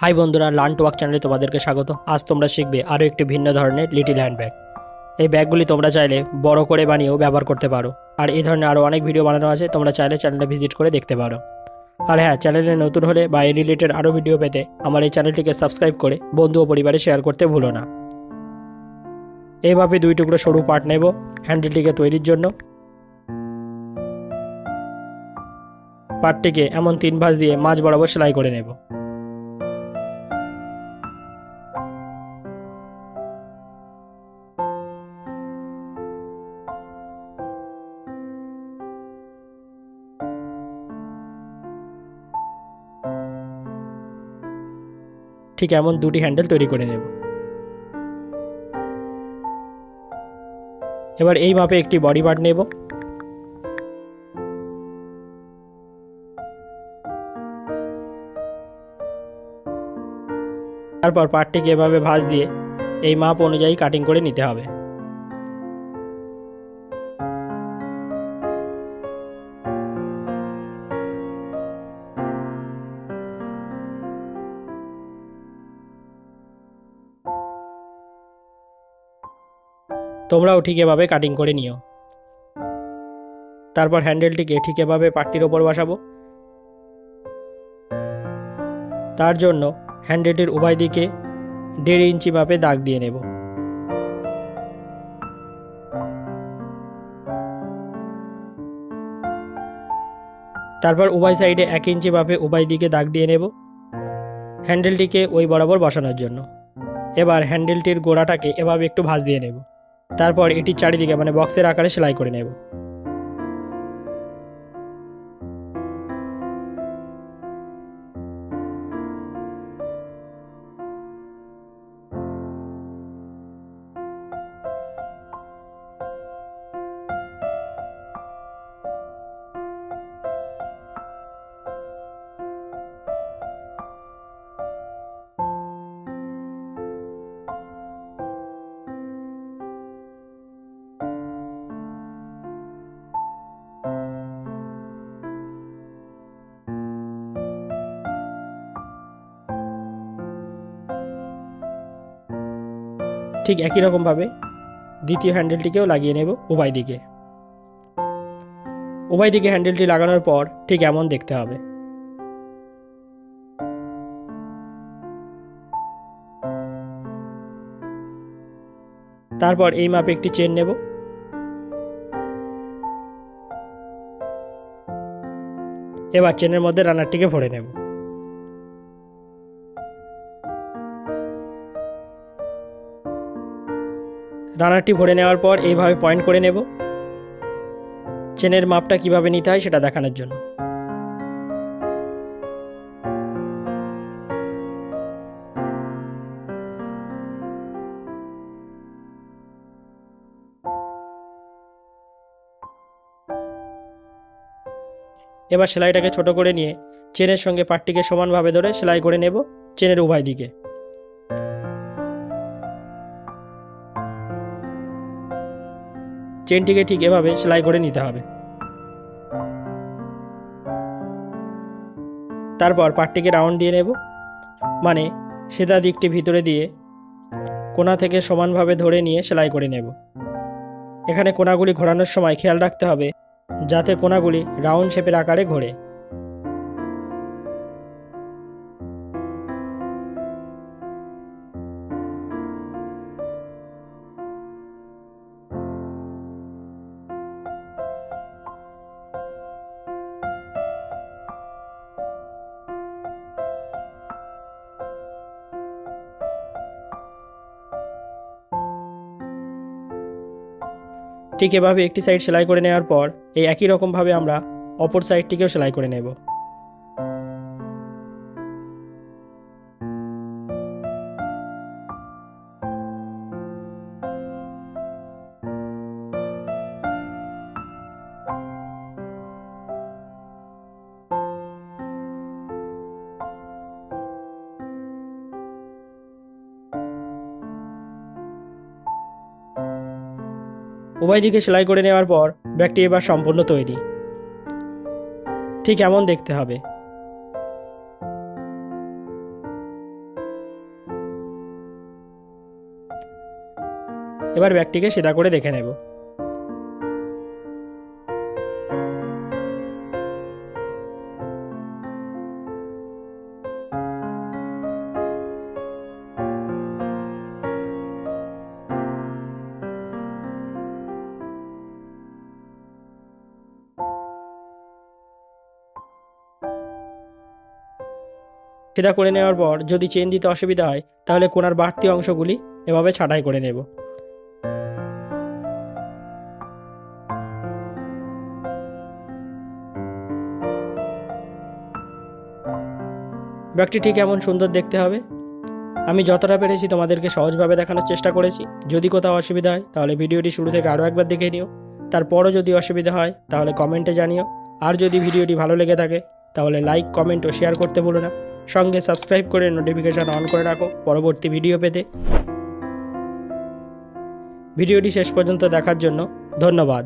High বন্ধুরা, learn to work চ্যানেলে তোমাদেরকে স্বাগত। আজ তোমরা শিখবে আরও একটি ভিন্ন ধরনের লিটিল হ্যান্ড ব্যাগ। এই ব্যাগগুলি তোমরা চাইলে বড় করে বানিয়েও ব্যবহার করতে পারো। আর এই ধরনের আরও অনেক ভিডিও বানানো আছে, তোমরা চাইলে চ্যানেলটা ভিজিট করে দেখতে পারো। আর হ্যাঁ, চ্যানেলে নতুন হলে বা এই রিলেটেড আরও ভিডিও পেতে আমার এই চ্যানেলটিকে সাবস্ক্রাইব করে বন্ধু ও পরিবারে শেয়ার করতে ভুলো না। এইভাবে দুই টুকরো সরু পার্ট নেব হ্যান্ডেলটিকে তৈরির জন্য। পার্টটিকে এমন 3 ভাঁজ দিয়ে মাঝ বরাবর সেলাই করে নেব। ঠিক এমন দুটি হ্যান্ডেল তৈরি করে নেব। এবার এই মাপে একটি বডি পার্ট নেব। তারপর পার্টটিকে এভাবে ভাঁজ দিয়ে এই মাপ অনুযায়ী কাটিং করে নিতে হবে। তোমরাও ঠিক এভাবে কাটিং করে নিও। তারপর হ্যান্ডেলটিকে ঠিক এভাবে পাটটির ওপর বসাবো। তার জন্য হ্যান্ডেলটির উভয় দিকে 1.5 ইঞ্চি মাপে দাগ দিয়ে নেব। তারপর উভয় সাইডে 1 ইঞ্চি মাপে উভয় দিকে দাগ দিয়ে নেব হ্যান্ডেলটিকে ওই বরাবর বসানোর জন্য। এবার হ্যান্ডেলটির গোড়াটাকে এভাবে একটু ভাঁজ দিয়ে নেব। তারপর এটির চারিদিকে বক্সের আকারে সেলাই করে নেব। ঠিক একই রকমভাবে দ্বিতীয় হ্যান্ডেলটিকেও লাগিয়ে নেব উভয় দিকে। উভয় দিকে হ্যান্ডেলটি লাগানোর পর ঠিক এমন দেখতে হবে। তারপর এই মাপে একটি চেন নেব। এবার চেনের মধ্যে রানারটিকে ভরে নেব। রানারটি ভরে নেওয়ার পর এইভাবে পয়েন্ট করে নেব, চেনের মাপটা কিভাবে নিতে হয় সেটা দেখানোর জন্য। এবার সেলাইটাকে ছোট করে নিয়ে চেনের সঙ্গে পাটটিকে সমানভাবে ধরে সেলাই করে নেব চেনের উভয় দিকে। চেনটিকে ঠিক এভাবে সেলাই করে নিতে হবে। তারপর পাটটিকে রাউন্ড দিয়ে নেব, মানে সেটা দিকটি ভিতরে দিয়ে কোণা থেকে সমানভাবে ধরে নিয়ে সেলাই করে নেব। এখানে কোণাগুলি ঘোরানোর সময় খেয়াল রাখতে হবে যাতে কোণাগুলি রাউন্ড শেপের আকারে ঘোরে। ঠিক এভাবে একটি সাইড সেলাই করে নেওয়ার পর এই একই রকমভাবে আমরা অপর সাইডটিকেও সেলাই করে নেব। উভয় দিকে সেলাই করে নেওয়ার পর ব্যাগটি এবার সম্পূর্ণ তৈরি। ঠিক এমন দেখতে হবে। এবার ব্যাগটিকে সিধা করে দেখে নেব। সিধা করে নেওয়ার পর যদি চেন দিতে অসুবিধা হয় তাহলে কোণার বাড়তি অংশগুলি এভাবে ছাঁটাই করে নেব। ব্যাগটি ঠিক এমন সুন্দর দেখতে হবে। আমি যতটা পেরেছি তোমাদেরকে সহজভাবে দেখানোর চেষ্টা করেছি। যদি কোথাও অসুবিধা হয় তাহলে ভিডিওটি শুরু থেকে আরও একবার দেখে নিও। তারপরও যদি অসুবিধা হয় তাহলে কমেন্টে জানিও। আর যদি ভিডিওটি ভালো লেগে থাকে তাহলে লাইক, কমেন্ট ও শেয়ার করতে ভুলো না। সঙ্গে সাবস্ক্রাইব করে নোটিফিকেশান অন করে রাখো পরবর্তী ভিডিও পেতে। ভিডিওটি শেষ পর্যন্ত দেখার জন্য ধন্যবাদ।